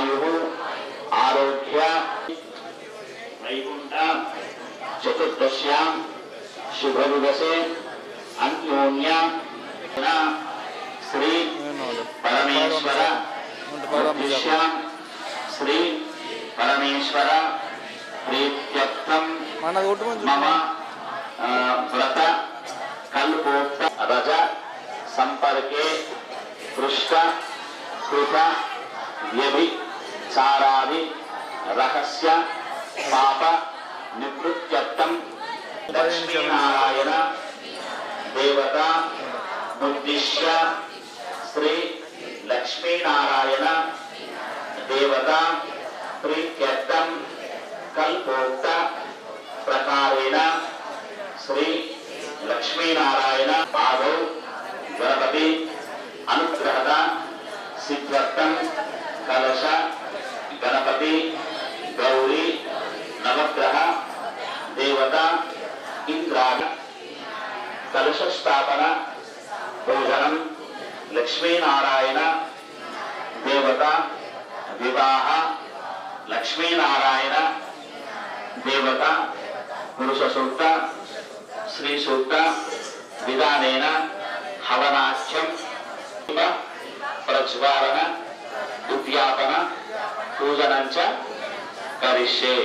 ఆయు ఆరోగ్య వైకుంఠ చతుర్దశ్యాం శుభ దివసే అన్యోన్య శ్రీ పరమేశ్వర ఉద్దిశ్యాం శ్రీ పరమేశ్వర ప్రీత్యర్థం మమ వ్రత కల్పోక్త రజ సంపర్కే పృష్ట కృత వ్యభిచారాది రహస్య పాప నివృత్త్యర్థం లక్ష్మీనారాయణ దేవత ఉద్దిశ్య శ్రీ లక్ష్మీనారాయణ దేవత ప్రీత్యర్థం కల్పోక్త ప్రకారేణ శ్రీ లక్ష్మీనారాయణ పాదౌ గణపతి అనుగ్రహత సిద్ధ్యర్థం కలశ గణపతి గౌరీ నవగ్రహ దేవత ఇంద్రాది కలశ స్థాపన భోజనం లక్ష్మీనారాయణ దేవత వివాహ లక్ష్మీనారాయణ దేవత పురుష సూక్త శ్రీ సూక్త విధానేన హవనాఖ్యం ప్రజ్వాలన ఉద్యాపన పూజనంచ కరిష్యే.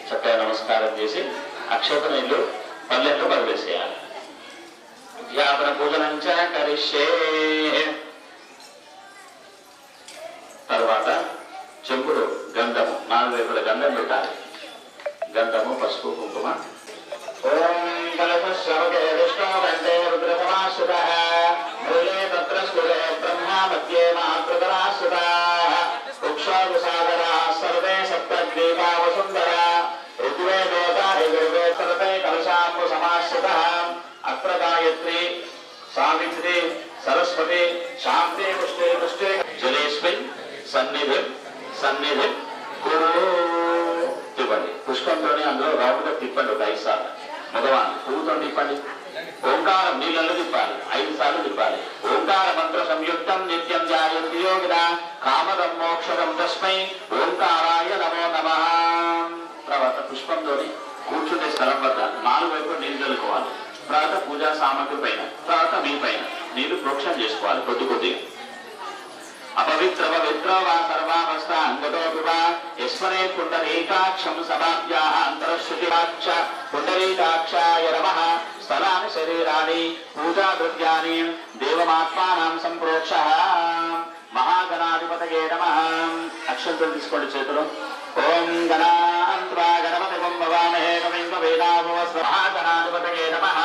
చక్కగా నమస్కారం చేసి అక్షత నీళ్లు పల్లెల్లో వదిలేసేయాలి. ఉద్యాపన పూజనంచ కరిష్యే. తర్వాత చెంపుడు గంధము 4 వైపుల గంధం పెట్టాలి. గంధము పసుపు కుంకుమ. ఓం కలశశ్రవకే విష్ణు కంఠే రుద్రసమాశ్రితః మూలే తత్ర స్థూలే బ్రహ్మా మధ్యే మహాకృతరాశ్రితాః వృక్షోపసాగరాः సర్వే సప్తద్వీపా వసుంధరా ఋగ్వే దేవతా యజుర్వే సర్వే కలశాంబు సమాశ్రితః అత్ర గాయత్రి సావిత్రి సరస్వతి శాంతి పుష్టే పుష్టే జలేస్మిన్ సన్నిధి సన్నిధి తిప్పండి. పుష్పంతోనే అందులో రౌండ్గా తిప్పండి ఒక 5 సార్లు. మగవాణి పువ్వుతో తిప్పండి. ఓంకారం నీళ్ళలో తిప్పాలి 5 సార్లు తిప్పాలి. ఓంకార మంత్ర సంయుక్తం నిత్యం ధ్యాయంతి యోగినా కామదం మోక్షదం తస్మై ఓంకారాయ నమో నమః. తర్వాత పుష్పంతోని కూర్చుండే స్థలం వద్ద 4 వైపులు నీళ్ళు చల్లుకోవాలి. తర్వాత పూజా సామగ్రి పైన, తర్వాత మీ పైన నీళ్లు ప్రోక్షణ చేసుకోవాలి కొద్ది కొద్దిగా. అపవిత్ర పవిత్ర వా సర్వావస్థ అంగతో వివా యస్మరే పుండరీకాక్షం సమాప్యాః అంతరశ్రుతివాక్ష పుండరీకాక్షాయ నమః. స్థలాని శరీరాని పూజా ద్రవ్యాని దేవమాత్మానాం సంప్రోక్షః. మహాగణాధిపతయే నమః. అక్షంతలు తీసుకోండి చేతులు. ఓం గణాన్వా గణపతిం భవామహే కవిం కవీనాముపమస్రవస్తమః. మహాగణాధిపతయే నమః.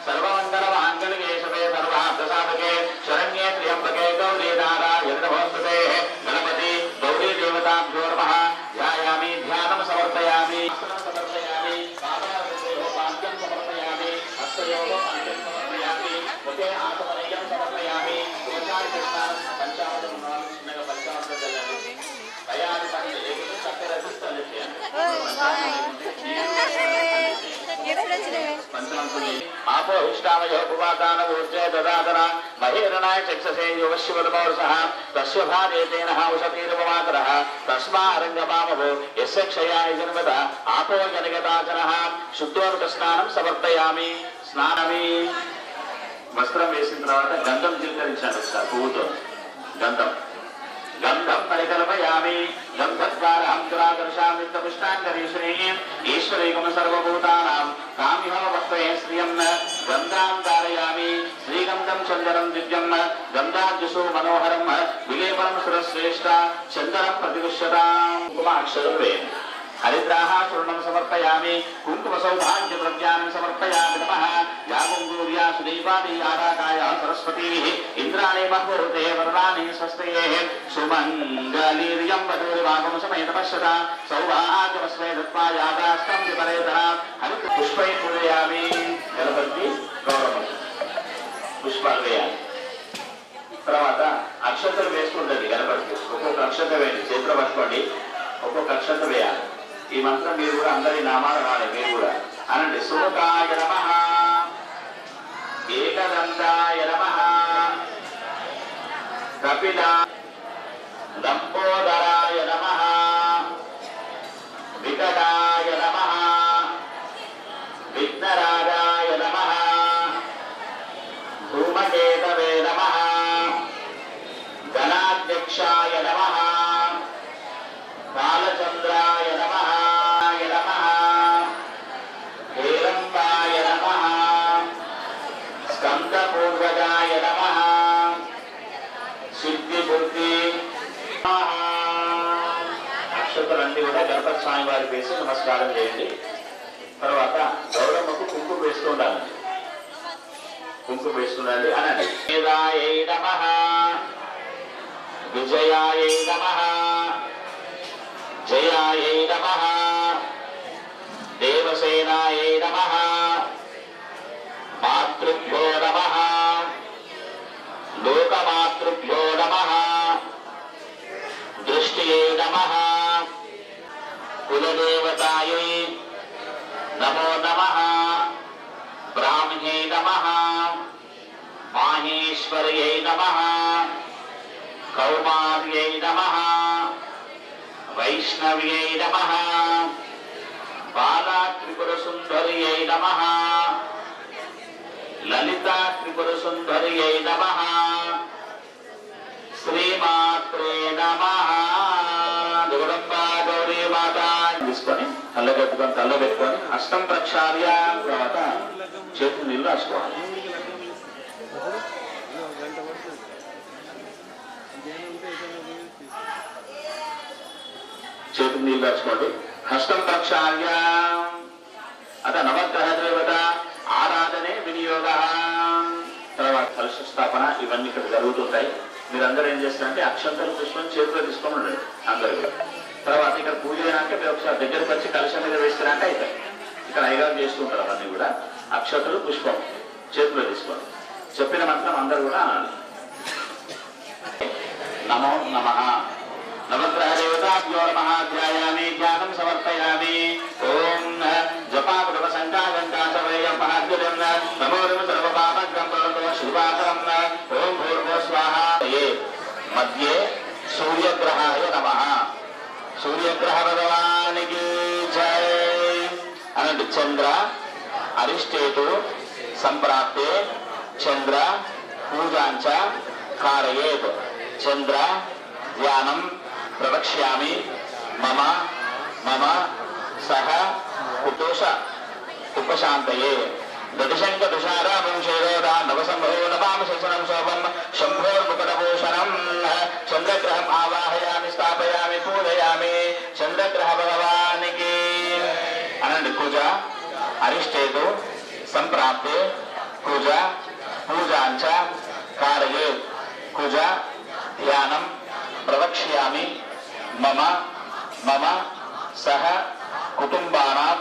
సర్వమంగళ మాంగళ్యే శివే సర్వార్థసాధకే శరణ్యే త్ర్యంబకే గౌరీ నారాయణి నమోస్తుతే. గణపతి గౌరీ దేవతాభ్యో నమః. ధ్యాయామి ధ్యానం సమర్పయామి సమర్పయామి పాదయోపాద్యం సమర్పయామి హస్తయోగో పాద్యం సమర్పయామి ముఖే ఆత్మనీయం సమర్పయామి. గోచారి కృష్ణ పంచామృతం చిన్నగా పంచామృతం చల్లండి. తయారు పండి చక్కెర తీసుకోండి. ఆపో ఇష్టామయో పువాతాన ఊర్జే దదాతన మహేరణాయ చక్షసే యువశివదమోర్సః తస్య భారేతేన ఉషతీర్వమాతరః తస్మారంగమామభో యస్య క్షయాయ జన్మత ఆపో జనగతాచనః. శుద్ధోదక స్నానం సమర్పయామి. స్నానమి వస్త్రం వేసిన తర్వాత గంధం చిలకరించాలి ఒకసారి పువ్వుతో. గంధం గంధం పరికల్పయామి. గంధద్వారహం దురాదర్శామి పుష్టాంగరీశ్వరీ ఈశ్వరీకం సర్వభూతానాం కామిహ వస్త్రే శ్రియం గంధాం ధారయామి. శ్రీగంధం చందనం దివ్యం గంధాజుషో మనోహరం విలేపనం సురశ్రేష్ఠ చందనం ప్రతివిశ్యతాం. కుంకుమాక్షరం వేయండి. హరిద్రాహ చూర్ణం సమర్పయామి. కుంకుమ సౌభాగ్య ద్రవ్యాన్ని సమర్పయామి. నమః. యాగుంగూర్యా సుదీపాది ఆరాకాయ సరస్వతీ ఇంద్రాణి బహురుతే వరుణాని స్వస్తయే సుమంగళీర్యం వధూరివాగం సమేత పశ్యత సౌభాగ్యమస్మై దత్వా యాగాస్తం విపరేతర. హరిత పుష్పై పూజయామి. గణపతి గౌరవం పుష్పాలు వేయాలి. తర్వాత అక్షతలు వేసుకుంటుంది గణపతి. ఒక్కొక్క అక్షత వేయండి. చేతిలో పట్టుకోండి. ఒక్కొక్క అక్షత వేయాలి. ఈ మంత్రం మీరు కూడా అందరి నామాలు రాలేదు. మీరు కూడా అనండి. సుముఖాయ నమః, ఏకదంతాయ నమః, కపిల లంబోదరాయ నమః, అక్షతలన్నీ కూడా గణపతి స్వామి వారికి వేసి నమస్కారం చేయండి. తర్వాత గౌరమ్మకు కుంకుమ వేస్తూ ఉండాలి. కుంకుమ వేస్తుండాలి అనండి. వేదాయై నమః, విజయాయై నమః, జయాయై నమః, దేవసేనాయై నమః, మాతృభ్యో నమః, లోకమాతృభ్యో నమః, దృష్ట్యై నమః, కులదేవతాయై నమో నమః, బ్రాహ్మ్యై నమః, మాహేశ్వర్యై నమః, కౌమార్యై నమః, వైష్ణవ్యై నమః, బాలా త్రిపుర సుందర్యై నమః, లలితా త్రిపుర సుందర్యై నమః, శ్రీమాత్రే నమః. జగదంబా గౌరీ మాత తీసుకొని తల్ల పెట్టుకొని అష్టం ప్రక్షాళ్య తర్వాత చేతులు నీళ్ళు రాసుకోవాలి. చేతులు నీళ్ళు రాసుకోండి. హస్తం ప్రక్షాళ్య అత నవగ్రహ దేవత ఆరాధనే వినియోగ. తర్వాత కలశ స్థాపన ఇవన్నీ ఇక్కడ జరుగుతుంటాయి. మీరందరూ ఏం చేస్తారంటే అక్షంతలు పుష్పం చేతిలో తీసుకొని ఉండండి అందరూ. తర్వాత ఇక్కడ పూజ అయినాక మీరు ఒకసారి దగ్గరకు వచ్చి కలశం మీద వేస్తారంటే అవుతాయి. ఇక్కడ అయ్యగారు చేస్తుంటారు అవన్నీ కూడా. అక్షతలు పుష్పం చేతిలో తీసుకోండి. చెప్పిన మంత్రం అందరూ కూడా అనాలి. నమో నమః. నవగ్రహ దేవతాభ్యో నమః. ధ్యాయామి, ధ్యానం సమర్పయామి. ఓం జపాకుట సంకాశంకాశవయం మహాద్యులం నమో నమ సర్వపాపగ్రం భవతో శుభాకరం. ఓం భూర్భువః స్వాహా. మధ్యే సూర్యగ్రహాయ నమః. సూర్యగ్రహ భగవానికి జై అనండి. చంద్ర అరిష్టేతు సంప్రాప్తే చంద్ర పూజాంచ కారయేత్. చంద్ర ధ్యానం ప్రవక్ష్యామి మమ మమ సహ కుతోష ఉపశాంతయే. దశంక దుషారామం శైరోదా నవసంభవో నమామి శశనం శోభం శంభోర్ముకుటభూషణం. చంద్రగ్రహం ఆవాహయామి, స్థాపయామి, పూజయామి. చంద్రగ్రహ భగవానికి అనండి. పూజ అరిష్టేతు సంప్రాప్తే పూజ పూజాంచ కారయేత్. పూజ ధ్యానం ప్రవక్ష్యామి మమ మమ సహ కుటుంబానాం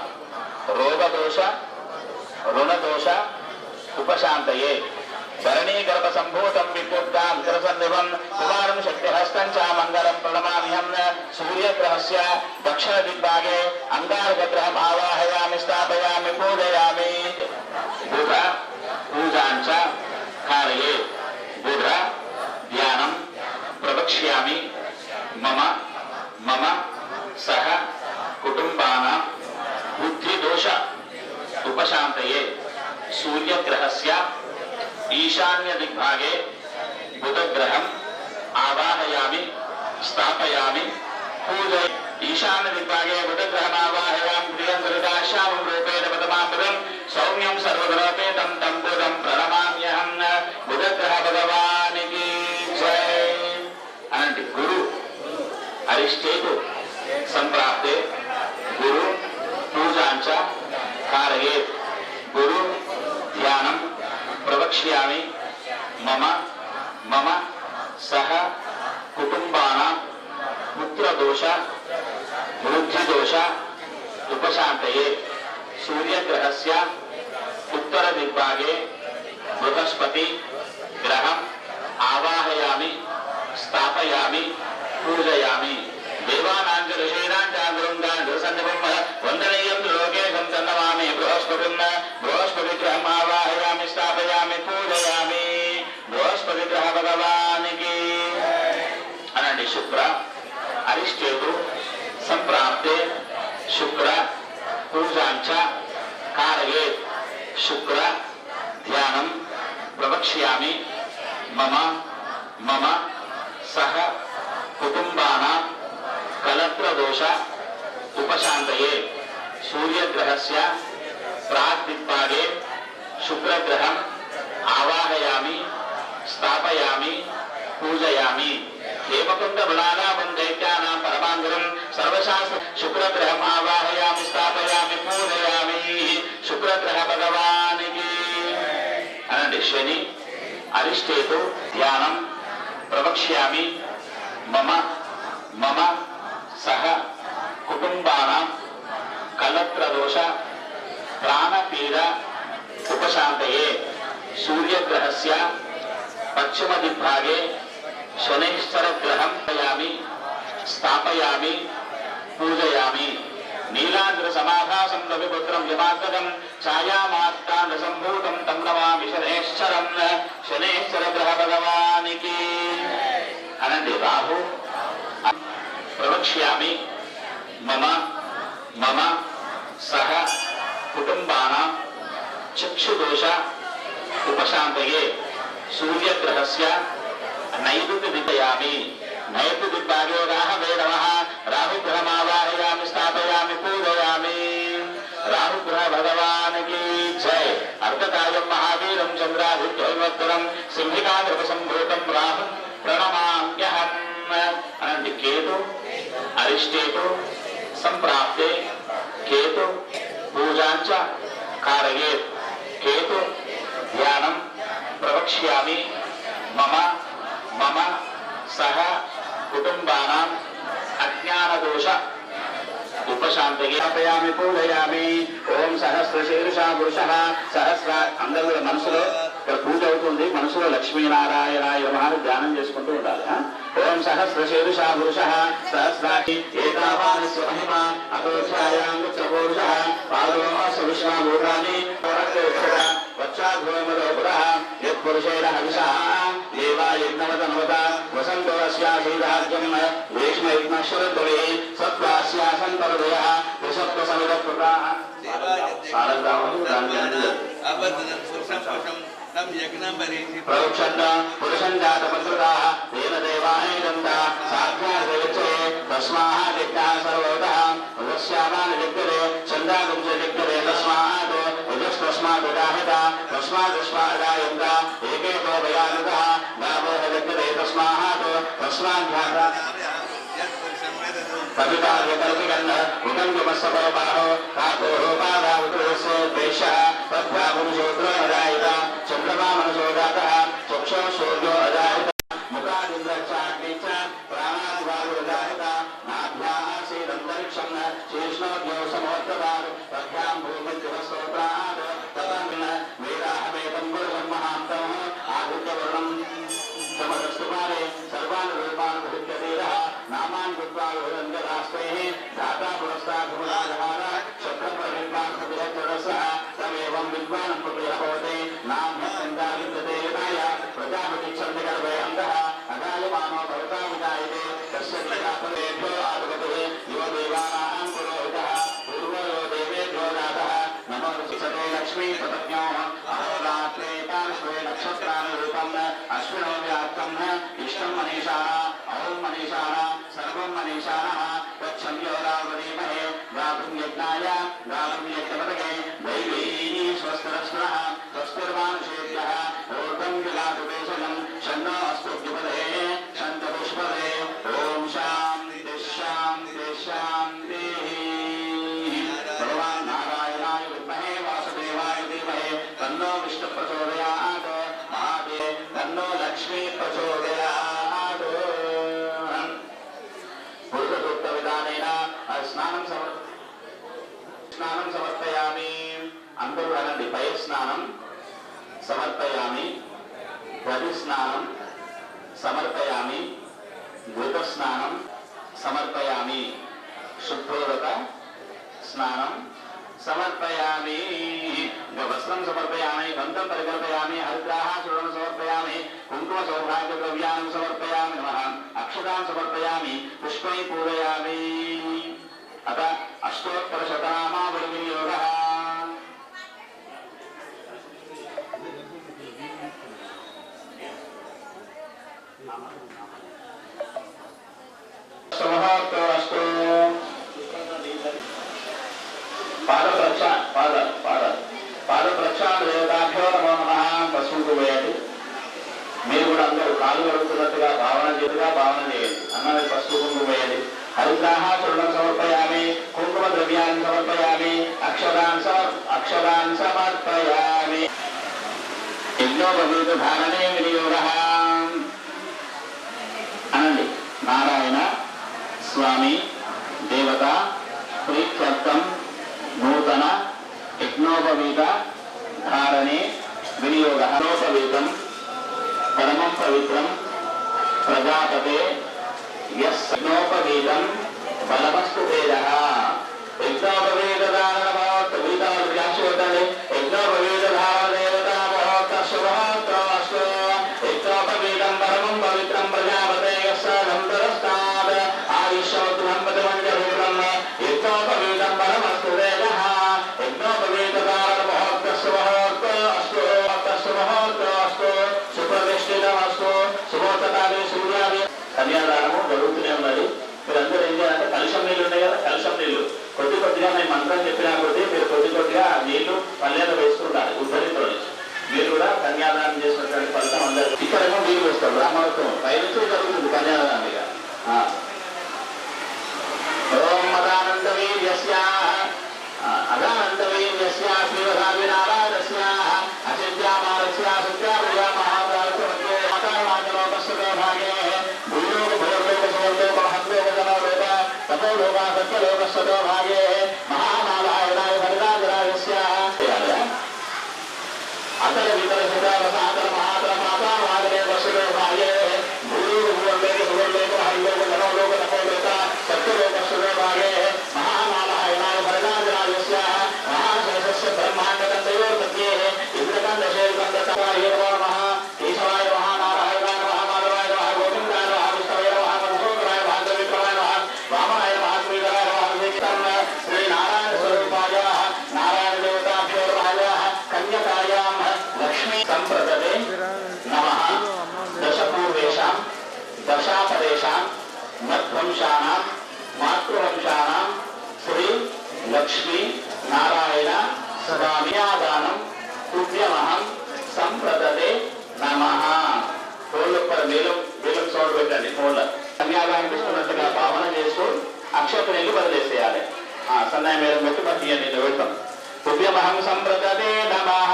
రోగదోష రుణదోష ఉపశాంతయే. ధరణీగర్భ సంభూతం విపుర్గాం సన్నిభం కుమారం శక్తిహస్తం చ మంగళం ప్రణమామ్యహం. సూర్యగ్రహస్య దక్షిణ దిగ్భాగే అంగారకగ్రహం ఆవాహయామి, స్థాపయామి, పూజయామి. బుధ పూజాంచ కారయేత్. బుధ ధ్యానం ప్రవక్ష్యామి మమ మమ సహ కుటుంబానాం బుద్ధిదోష ఉపశాంతయే. సూర్యగ్రహస్య ఈశాన్య దిగ్భాగే బుధగ్రహం ఆవాహయామి, స్థాపయామి, పూజయామి. ఈశాన్య దిగ్భాగే బుధగ్రహం ఆవాహయామి. ప్రియం దుర్గాశ్యామం రూపేణ పదమామృతం సౌమ్యం సర్వగ్రహోపేతం తం బుధం ప్రణమామ్యహం. బుధగ్రహ భగవానికి జై అనండి. గురు అరిష్టేతు సంప్రాప్తే గురు పూజాంచ కారయేత్. గురు ధ్యానం ప్రవక్ష్యామి మమ మమ సహ కుటుంబానాం పుత్రదోష వృద్ధిదోష ఉపశాంతయే. సూర్యగ్రహస్య ఉత్తర దిగ్భాగే బృహస్పతి గ్రహం ఆవాహయామి, స్థాపయామి, పూజయామి. దేవానాంజలిషేనాంచాంద్రం వందనీయం లోకేశం తన్నమామి బృహస్పతిం. బృహస్పతి గ్రహం ఆవాహయామి, స్థాపయామి, పూజయామి. బృహస్పతి గ్రహ భగవానికి అనండి. శుక్ర అరిష్టేతు సంప్రాప్తే శుక్ర పూజాంచ కారయేత్. శుక్ర ధ్యానం ప్రవక్ష్యామి మమ మమ సహ కుటుంబానాం కలత్రదోష ఉపశాంతయే. సూర్యగ్రహస్య ప్రాగ్దిగ్భాగే శుక్రగ్రహం ఆవాహయామి, స్థాపయామి, పూజయామి. హేమకుండ బలానామం దైత్యానాం పరమాంగురం సర్వ శాస్త్ర శుక్రగ్రహం ఆవాహయామి స్థాపయామి పూజయామి శుక్రగ్రహ భగవానికి అనండి. శని అరిష్టేతు ధ్యానం ప్రవక్ష్యామి మమ మమ సహ కుటుంబానాం కలత్రదోష ప్రాణపీడ ఉపశాంతయే సూర్యగ్రహస్య పశ్చిమ దిగ్భాగే శనైశ్చరగ్రహం స్థాపయామి పూజయామి నీలాంధ్ర సమాభాసం రవిపుత్రం యమాగతం ఛాయామాత్తాండ సంభూతం తం నమామి శనేశ్వరం శనేశ్వర గ్రహ భగవానికి అనండి. రాహు ప్రవక్ష్యామి మమ మమ సహ కుటుంబానాం చక్షుదోష ఉపశాంతయే సూర్యగ్రహస్య నైరుతి దిశయామి నైరుతి దిగ్భాగే రాహవే నమః రాహుగ్రహమావాహయామి స్థాపయామి పూజయామి రాహుగ్రహ భగవానికి జై. అర్ధకాయం మహావీరం చంద్రాదిత్యవత్తరం సింహికాగ్రహ సంభూతం రాహుం ప్రణమామ్యహం అనండి. కేతు అరిష్టేతు సంప్రాప్తే కేతు పూజాంచ కారయేత్ కేతు ధ్యానం ప్రవక్ష్యామి మమ మమ సహ కుటుంబానాం అజ్ఞానదోష ఉపశాంతయే స్థాపయామి పూజయామి. ఓం సహస్రశీర్ష పురుషః సహస్ర అందరూ మనసులో ఇక్కడ పూజ అవుతుంది. మనసులో లక్ష్మీనారాయణాయ నమః ధ్యానం చేసుకుంటూ ఉండాలి. ఓం సహస్రశీర్ష పురుషః సహస్రాక్షి ఏతావానస్య మహిమా అతోఛాయాంగుచ్చపౌరుషః పాదోమస్య విశ్వాభూతాని వచ్చాధ్వమదోపురః యత్పురుషేణ హవిషః దేవా యజ్ఞవతనవత వసంతో అస్యాసీదార్జం గ్రీష్మయజ్ఞశరద్వే సత్వాస్యాసంతరదయః విషత్వసమిదప్రదాః ప్రవక్షంత పురుషం జాతపత్రుతాః తేన దేవానేదంత సాధ్యార్గచ్చే తస్మాః దిక్కాః సర్వతః ఉదస్యామాని దిక్కరే చందాగుంస దిక్కరే తస్మాత్ ఉదస్తస్మాత్ ఉదాహిత తస్మాదస్మాదాయంత ఏకేతో భయానుతః గావోః దిక్కరే తస్మాత్ తస్మాధ్యాత కవితార్యకల్పికన్న ఉదంగమస్సపరబాహో కాకోః పాదావతురస్య ద్వేషః తద్భాపురుషోద్రో అదాయిత చంద్రమా మనసో జాతః చక్షో సూర్యో అదాయిత ముఖాదింద్రచాగ్ని చ ప్రాణాదివాయు అదాయిత నాభ్యాః శ్రీరంతరిక్షం శీర్ష్ణోద్యో సమోత్తరాత్ తద్భ్యాం భూమిర్దివస్తోత్రాత్ తతం వేదాహమేతం పురుషం మహాంతం ఆదిత్యవర్ణం సమదస్తుమారే సర్వాన్ రూపాన్ భృత్యధీరః నామాన్ కృత్వా యురంజరాస్త్రైః ధాతా పురస్తాద్భురాధార శక్రపరిపార్థవిరచరసః తమేవం విద్వాన్ పుత్రభవతి నామ్యస్యంతా విద్యతే యథాయ ప్రజాపతిక్షంది గర్భే అంధః అగాయమానో భవతా విజాయతే తస్య ప్రజాపతేభ్యో ఆదిపతే యువ దేవానాం పురోహితః పూర్వో యో దేవేభ్యో జాతః నమో ఋషిసతే లక్ష్మీ పదజ్ఞోః అహోరాత్రే పార్శ్వే నక్షత్రానురూపం అశ్వినో వ్యాప్తం ఇష్టం మనీషాః అహం మనీషాః సర్వం మనీషాః తచ్చంద్యో రావదీమహే గాతుం యజ్ఞాయ గాతుం యజ్ఞపతగే దైవీ స్వస్తిరస్వః స్వస్తిర్మానుషేభ్యః ఊర్ధ్వం విగాతు దేశం షన్నో అస్తు ద్విపదే శంతపుష్పదే. ఓం శాంతి శాంతి శాంతి. భగవాన్ నారాయణాయ విద్మహే వాసుదేవాయ ధీమహి తన్నో విష్ణు ప్రచోదయాత్ మహాదేవ తన్నో లక్ష్మీ ప్రచోదయాత్. పురుషసూక్త విధానేన స్నానం సమర్పయామి. అందరూ అనండి. పై స్నానం సమర్పయామి, గది స్నానం సమర్పయామి, ఘృత స్నానం సమర్పయామి, శుద్ధోదక స్నానం సమర్పయామి. వస్త్రం సమర్పయామి, దంతం పరికల్పయామి, హరిద్రాः చూర్ణం సమర్పయామి, కుంకుమ సౌభాగ్య ద్రవ్యాన్ని సమర్పయామి నమః, అక్షతాం సమర్పయామి, పుష్పై పూజయామి. అత అష్టోత్తరశతనామావళి వినియోగः. పాదప్రక్షాళదేవతాభ్యో నమో నమః. పసుపు వేయండి. మీరు కూడా అందరూ కాలు కడుగుతున్నట్టుగా భావన చేయండి. అన్నది పసుపు కుంకుమ వేయండి. హరి पवित्राः चूर्णं समर्पयामि कुङ्कुमद्रव्यान् समर्पयामि अक्षरान् समर्पयामि यज्ञोपवीतधारणे विनियोगः अनंడి नारायण स्वामी देवता प्रीत्यर्थं नूतन यज्ञोपवीत धारणे विनियोगः यज्ञोपवीतं परमं पवित्रं प्रजापते यज्ञोपवीतं बलमस्तु तेजः यज्ञोपवीत धारण बहुत विधान व्यास होता है यज्ञोपवीत धारण देवता बहुत शुभोत्तरस्तु यज्ञोपवीतं परमं पवित्रं प्रजापते यस्य नंदरस्ताद आयुष्यवत्वं पदमंजरूपं यज्ञोपवीतं परमस्तु तेजः यज्ञोपवीत धारण बहुत शुभोत्तरस्तु सुप्रतिष्ठितमस्तु శుభోత్తరాలు సూర్యాది కన్యాదానము జరుగుతూనే ఉన్నది. మీరందరూ ఏం చేయాలంటే కలుషం నీళ్ళు ఉన్నాయి కదా, కలుషం నీళ్లు కొద్ది కొద్దిగా మేము మంత్రం చెప్పినా కొద్దీ మీరు కొద్ది కొద్దిగా నీళ్లు పల్లెలో వేసుకుంటారు ఉద్ధరితో నుంచి. మీరు కూడా కన్యాదానం చేసినటువంటి ఫలితం అందరూ ఇక్కడేమో నీళ్ళు వేస్తారు బ్రాహ్మణత్వం పైనుంచి జరుగుతుంది కన్యాదానంగా. ఓం మదానందవీర్యస్య అదానందవీర్యస్య శ్రీవధావినారాయణస్య అసిద్ధ్యామానస్య సత్యాప్రియా మహాభారత మధ్యే మతామాజలోకస్య భాగే భూలోక భూలోక సువర్లోక మహద్లోక జనలోక తపోలోక సత్యలోకస్య భాగే మహానారాయణాయ భరదాజరాజస్య అతల వితర సదావసాతల మహాతల మాతామాగనే వసులో భాగే భూలోక భూలోక సువర్లోక మహద్లోక జనలోక తపోలోక సత్యలోకస్య భాగే మహానారాయణాయ భరదాజరాజస్య మహాశేషస్య బ్రహ్మాండకందయో మధ్యే ఇంద్రకందశేఖందతాయ నమః కేశవాయ నమః నారాయణాయ నమః మాధవాయ నమః గోవిందాయ నమః విష్ణవే నమః మధుసూదనాయ భాగవిక్రమాయ నమః వామనాయ నమః శ్రీధరాయ నమః విష్ణం శ్రీ నారాయణ స్వరూపాయ నారాయణ దేవతాభ్యో నమః కన్యకాయాం లక్ష్మీ సంప్రదతే నమః దశపూర్వేషాం దశాపదేశాం మధ్వంశానాం మాతృవంశానాం శ్రీ లక్ష్మీ నారాయణ స్వామియాదానం తుభ్యమహం సంప్రదతే నమః. ఫోన్ల మేలం సౌండ్ పెట్టండి. ఫోన్ల కన్యాదానం తీసుకున్నట్టుగా భావన చేస్తూ అక్షతలు బదిలేసేయాలి. సన్నాయి మేడం పెట్టి బట్టి అని పెడతాం. తుభ్యమహం సంప్రదతే నమః.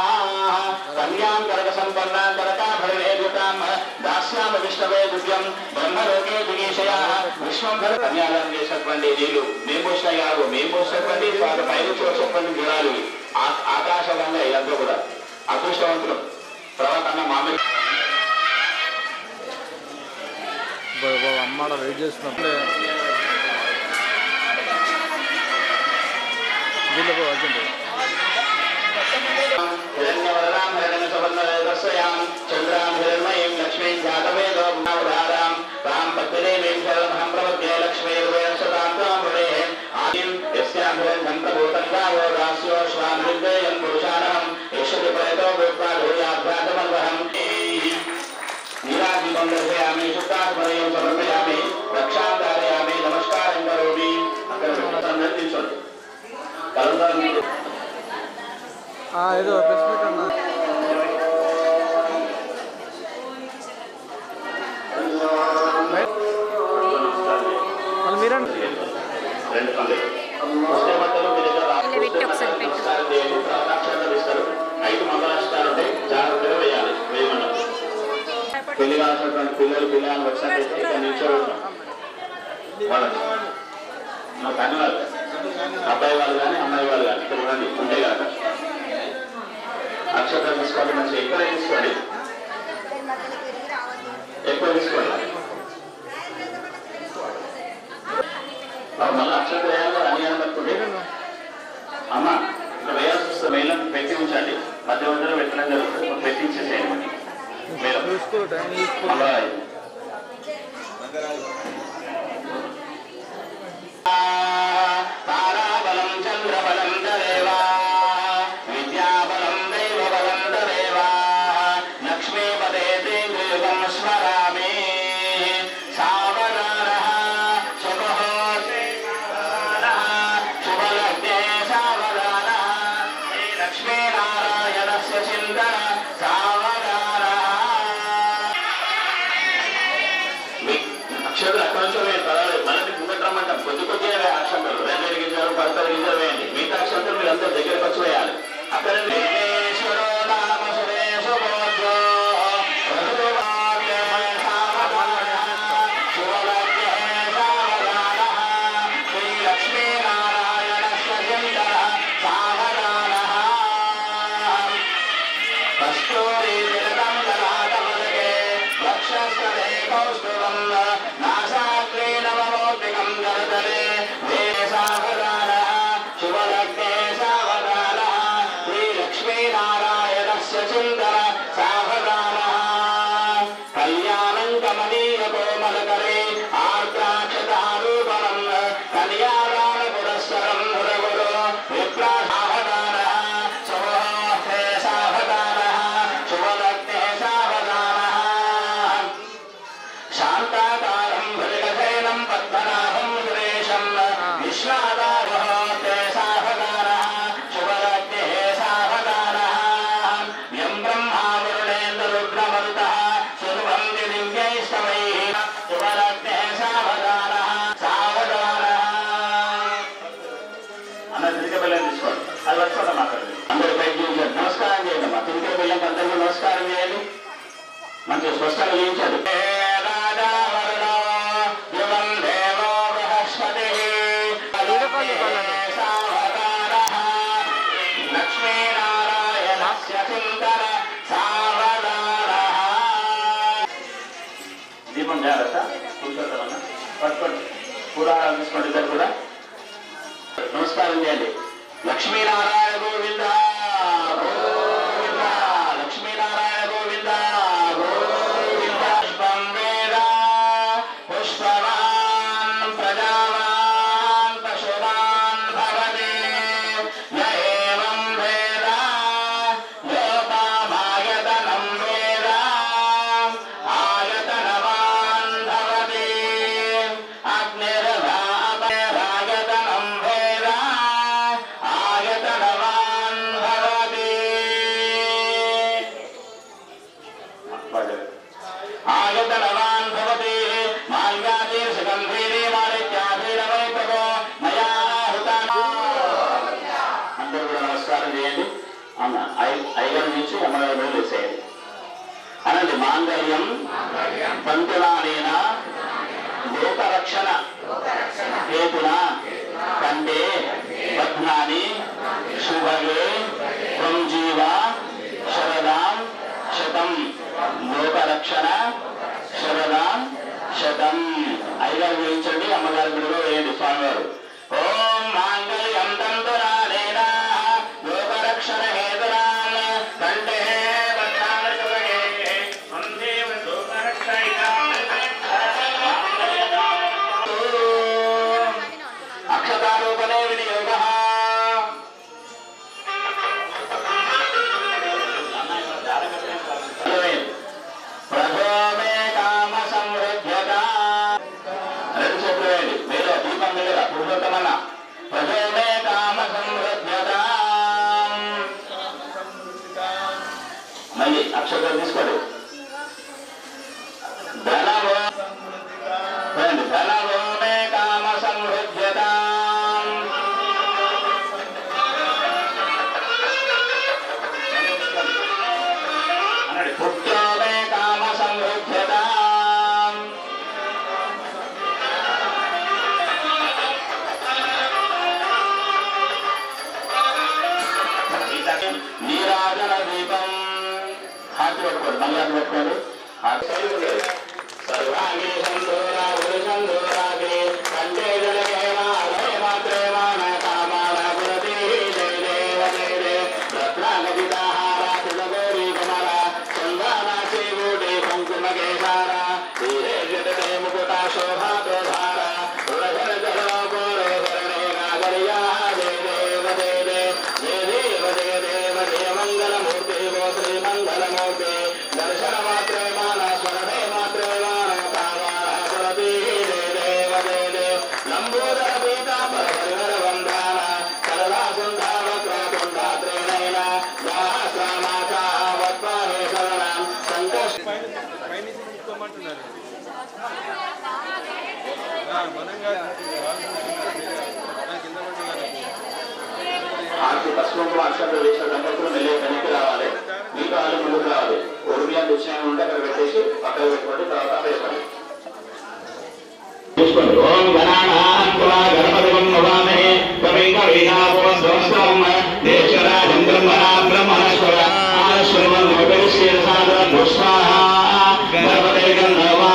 కన్యాం కనక సంపన్నా కనకాభరణేయుతాం దాస్యామ విష్ణవే దివ్యం బ్రహ్మలోకే దిగేశయా విశ్వంభర. కన్యాదానం చేసినటువంటి నీళ్ళు మేము పోసినా కాదు, మేము పోసినటువంటి పైనుంచి వచ్చేటువంటి గుణాలు ఆకాశంగా ఇదంతా కూడా అదృష్టవంతులు. తర్వాత అన్న మామిడి అమ్మాడ వెయిట్ చేస్తున్నప్పుడే వీళ్ళకు అర్జెంట్ హిరణ్యవరదాం హిరణ్యసువర్ణవేదస్యాం చంద్రాం హిరణ్మయీం లక్ష్మీం జాతవేదో ఉదారాం తాం పద్మదేవీం శరణమహం ప్రపద్యే లక్ష్మీర్వేదస్వతాం హృదే ఆదిం యస్యాం హిరణ్యం ప్రభూతం గావో దాస్యో శ్వాం విద్యేయం పురుషాణం యశతి పరితో భూత్వా ధూయాభ్యాతమన్వహం నీరాజీవం దర్శయామి శుద్ధాత్మనయం సమర్పయామి రక్షాం ధారయామి నమస్కారం కరోమి. అక్కడ నిర్దించండి కలందరం ఏదో ప్రెస్ మీట్ అన్నా మళ్ళీ మీరండి రెండు పనులు వస్తే మధ్యలో మీ దగ్గర ఇస్తారు. 5 మంగళాష్టాలు ఉంటాయి, జాగ్రత్తగా వేయాలి. వేయమన్నారు పెళ్లి కావాల్సినటువంటి పిల్లలు వచ్చినట్టయితే ఇక్కడ నిల్చోబెడతాం. వాళ్ళని మాకు అన్ని వాళ్ళు అబ్బాయి వాళ్ళు కానీ అమ్మాయి వాళ్ళు కానీ ఇక్కడ రండి ఉంటే కాక అక్షరాలు తీసుకోండి. మంచిగా ఎక్కువ తీసుకోండి, ఎక్కువ తీసుకోండి. మళ్ళీ అక్షరం వేయాలి అని అనుకుంటే అమ్మ ఇక్కడ వేయాల్సి వస్తే మేళం పెట్టి ఉంచండి. మధ్య మధ్యలో పెట్టడం జరుగుతుంది, పెట్టించేసేయండి. తారాబలం చంద్రబలం దేవా విద్యాబలం దైవబలం దేవా లక్ష్మీపదే దేవం స్మరామి సావధానః శుభలగ్నే సావధానః లక్ష్మీనారాయణస్య చింతన అక్షరాలు అక్కడ నుంచి పర్వాలేదు, మళ్ళీ ముంగట్రమ్మంటాం. సుందర సావధాన కళ్యాణం కమనీయ కోమలకరే ఆర్ద్రాక్షతారూపణం కళ్యాణ పురస్సరం మురగురు విప్ర సావధాన శుభే సావధాన శుభలగ్నే సావధాన శాంతాకారం భృగసేనం పద్మనాభం సురేశం విశ్వాదారోహే సావధాన శుభలగ్నే సావధాన యం బ్రహ్మా వరుణేంద్ర రుద్రమరుతః శృణ్వంతి దివ్యైస్తవైః శుభలగ్నే సావధాన సావధాన అన్న తిరిగి బెల్లం తీసుకోండి అది వచ్చి మాట్లాడండి అందరూ పైకి చూపించారు నమస్కారం చేయండి అమ్మా తిరిగి బెల్లం అందరికీ నమస్కారం చేయండి మంచిగా స్పష్టంగా చేయించాడు దీపం జాగ్రత్త కూర్చోతామన్నా పట్టుకోండి పురాణాలు తీసుకోండి ఇద్దరు కూడా నమస్కారం చేయండి లక్ష్మీనారాయణ గోవింద గోవింద లక్ష్మీనారాయణ గోవింద గోవింద పుష్పం వేద పుష్పవాన్ ప్రజావాన్ పశువాన్ భవతి య ఏవం వేద లోకామాయతనం వేద ఆయతనవాన్ భవతి అగ్నిర్వాపరాయతనం వేద ఆయతనవాన్ భవతి ఆయతనవాన్ భవతి మాల్యాది సుగంధీరే మాలిత్యాధీరవై ప్రభో మయా హుతానా అందరూ కూడా నమస్కారం చేయండి అమ్మ ఐగర్ నుంచి అమ్మగారు వేసేయండి అనండి మాంగళ్యం పంతులానేన లోకరక్షణ హేతున కంటే పద్నాని శుభగే త్వం జీవ శరదాం శతం లోకరక్షణ శరదాం శతం ఐగారు వేయించండి అమ్మగారి గుడిలో వేయండి స్వామివారు ఓం మాంగళ్యం తంతులానేన లోకరక్షణ హేతునాం కంటే పద్నాని శుభగే త్వం జీవ అక్షతారూపణే వినియోగ ప్రజోమే కామ సమృద్ధ్యత రెండు చేతులు వేయండి మీరు దీపం మీద పురుషోత్తమన్న ప్రజోమే కామ సమృద్ధ్యత మళ్ళీ అక్షతాలు తీసుకోండి ధనవో ధనవో మే కామ సమృద్ధ్యత పుత్రో మే కామ సమృద్ధ్యత నీరాజన దీపం హాతి పెట్టుకోండి మళ్ళీ అది పెట్టుకోండి సర్వాంగే సందోరా సందోరాగే కంటే జలకేమా మాత్రేమాన కామాన పురతి జయ దేవ జయ దేవ రత్నాగతితాహార తిలగోరీ కమల చందానాశే గూఢే కుంకుమకేశార తీరే జటతే ముకుట శోభాతోధార పురధర జలగోరే శరణే నాగర్యా జయ దేవ జయ దేవ జయ దేవ జయ దేవ జయ మంగళమూర్తి గో శ్రీ మంగళమూర్తి దర్శన మాత్రే మాన స్మరణే మాత్రే మాన కామాన పురతి జయ దేవ జయ దేవ లంబోదర పీతాంబర పరిహర వందాన సరళా సుందావక్రాతుండాత్రేణైన దాహస్రామాచా వత్వాహే శరణాం సంతోష పైనుంచి తీసుకోమంటున్నారు బలంగా కింద పడుతున్నారు ఆర్తి పశ్చిమంలో అక్షంత వేసిన దంపతులు మెల్లే వెనక్కి రావాలి మీకు వాళ్ళు ముందుకు రావాలి ఒడియాలు విషయం ఉంటే అక్కడ పెట్టేసి పక్కన పెట్టుకోండి తర్వాత వేసుకోండి చూసుకోండి ఓం గణానాం త్వా గణపతిం నమామహే త్వమేక వేదాపవం సంస్కరం దేశరాజం బ్రహ్మణా బ్రహ్మణస్వర ఆశ్రమం ఉపరిశ్యేన సాదర పుష్పాహ గణపతే గంధర్వా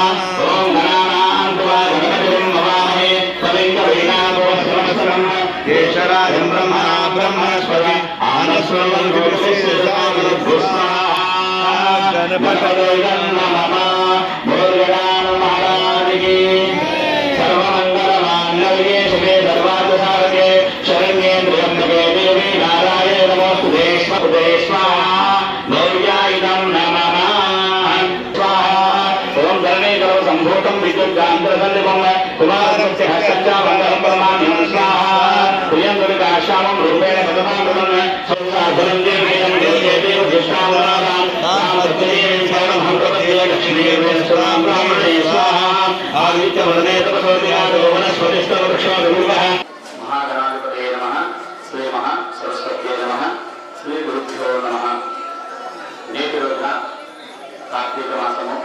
ఓం గణానాం త్వా గణపతిం నమామహే త్వమేక వేదాపవం సంస్కరం దేశరాజం బ్రహ్మణా ब्रह्मणस्पति गणपतये नमः। बोल महाराज की। सर्वमंगलमांगल्ये शिवे सर्वार्थसाधके शरण्ये त्र्यंबके देवी नारायणे नमोस्तुते स्वाहा। गौर्यायिदं नमः स्वाहा। ओम धरणीधरो सम्भूतं विद्युद्गान्तरसन्निभं कुमारस्य हस्तस्य मङ्गलं परमात्मनं स्वाहा। प्रियं दुर्गाश्यामं रूपेण पदमामृतं संसाधनं देवीं देवते उद्दिष्टावनानां सामर्थ्येन सर्वं प्रपद्ये लक्ष्मीर्वेण स्वां ब्राह्मणे स्वाहा। आदित्यवर्णे तपसोऽध्यातो वनस्पतिस्तव वृक्षोऽभिमूलः। महागणाधिपतये नमः। श्री महासरस्वत्यै नमः। श्री गुरुभ्यो नमः। నేటి రోజున కార్తీక మాసము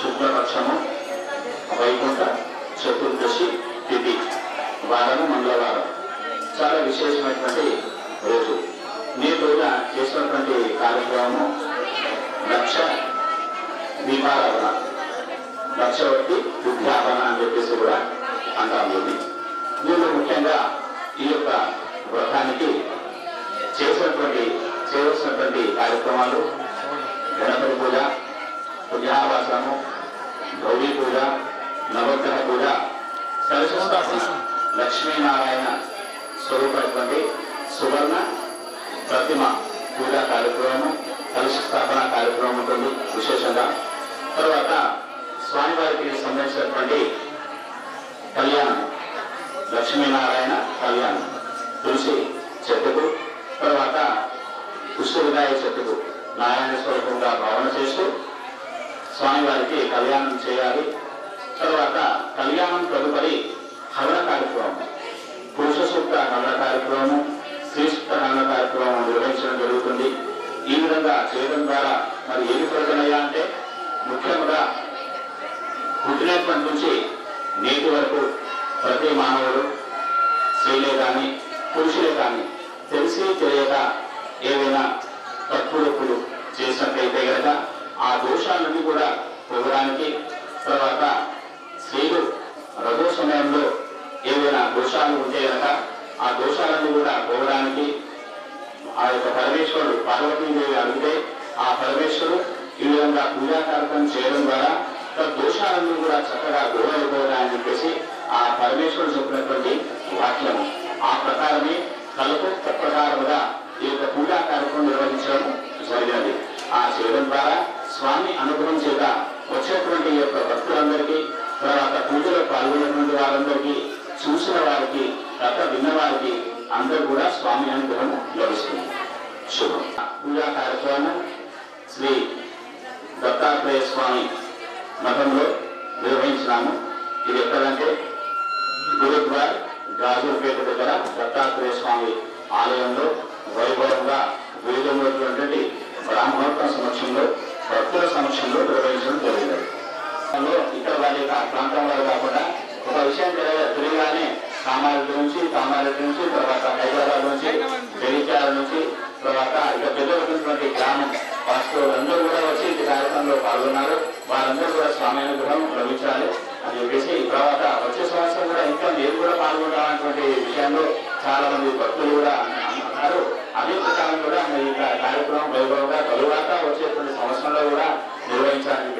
శుక్లపక్షము వైకుంఠ చతుర్దశి తిథి వారము మంగళవారం చాలా విశేషమైనటువంటి రోజు. నేటి రోజున చేసినటువంటి కార్యక్రమము లక్ష దీపారాధన, లక్షవతి విద్యాపన అని చెప్పేసి కూడా అంటాము. దీనిలో ముఖ్యంగా ఈ యొక్క వ్రతానికి చేయవలసినటువంటి కార్యక్రమాలు గణపతి పూజ, పుణ్యావాసనము, గౌరీ పూజ, నవగ్రహ పూజ, సరస్వతి లక్ష్మీనారాయణ స్వరూపమైనటువంటి సువర్ణ ప్రతిమ పూజా కార్యక్రమము, కలశ స్థాపన కార్యక్రమం ఉంటుంది విశేషంగా. తర్వాత స్వామివారికి సంబంధించినటువంటి కళ్యాణం, లక్ష్మీనారాయణ కళ్యాణం, తులసి చెట్టుకు, తర్వాత పుష్ప వినాయక చెట్టుకు నారాయణ స్వరూపంగా భావన చేస్తూ స్వామివారికి కళ్యాణం చేయాలి. తర్వాత కళ్యాణం తదుపరి హవన కార్యక్రమం, పురుష సూక్త హవన కార్యక్రమము, స్త్రీ సూక్త హవన కార్యక్రమం నిర్వహించడం జరుగుతుంది. ఈ విధంగా చేయడం ద్వారా మరి ఏమి ప్రయోజనయ్యా అంటే ముఖ్యంగా పుట్టినప్పటి నుంచి నేటి వరకు ప్రతి మానవుడు, స్త్రీలే కానీ పురుషులే కానీ తెలిసి తెలియక ఏవైనా తప్పులు చేసినట్లయితే కనుక ఆ దోషాలన్నీ కూడా పోవడానికి, తర్వాత స్త్రీలు రజో సమయంలో ఏవైనా దోషాలు ఉంటే కనుక ఆ దోషాలన్నీ కూడా పోవడానికి ఆ యొక్క పరమేశ్వరుడు పార్వతీదేవి అడిగితే ఆ పరమేశ్వరుడు ఈ విధంగా పూజా కార్యక్రమం చేయడం ద్వారా దోషాలన్నీ కూడా చక్కగా దూరైపోతాయని చెప్పేసి ఆ పరమేశ్వరుడు చెప్పినటువంటి వాక్యము. ఆ ప్రకారమే కల్పోక్త ప్రకారముగా ఈ యొక్క పూజా కార్యక్రమం నిర్వహించడం జరిగినది. ఆ చేయడం ద్వారా స్వామి అనుగ్రహం చేత వచ్చేటువంటి ఈ యొక్క భక్తులందరికీ, తర్వాత పూజలో పాల్గొన్నటువంటి వారందరికీ, చూసిన వారికి, కథ విన్న వారికి అందరూ కూడా స్వామి అనుగ్రహం లభిస్తుంది. శుభం. పూజా కార్యక్రమం శ్రీ దత్తాత్రేయ స్వామి మఠంలో నిర్వహించినాము. ఇది ఎక్కడంటే గురుద్వార్ గాజుపేట దగ్గర దత్తాత్రేయ స్వామి ఆలయంలో వైభవంగా వేదమైనటువంటి బ్రాహ్మణోత్తమ సమక్షంలో, భక్తుల సమక్షంలో నిర్వహించడం జరిగింది. ఇక్కడ వారి ప్రాంతం వారు కాకుండా ఒక విషయం తెలియగానే కామారెడ్డి నుంచి తర్వాత హైదరాబాద్ నుంచి, జగిత్యాల నుంచి, తర్వాత ఇక పెద్దటువంటి గ్రామం వాస్తవులందరూ కూడా వచ్చి ఈ కార్యక్రమంలో పాల్గొన్నారు. వారందరూ కూడా స్వామి అనుగ్రహం లభించాలి అని చెప్పేసి, తర్వాత వచ్చే సంవత్సరం కూడా ఇంకా నేను కూడా పాల్గొనాలన్నటువంటి విషయంలో చాలా మంది భక్తులు కూడా అన్నారు. అదే ప్రకారం కూడా ఈ కార్యక్రమం వైభవంగా తరువాత వచ్చేటువంటి సంవత్సరంలో కూడా నిర్వహించాలని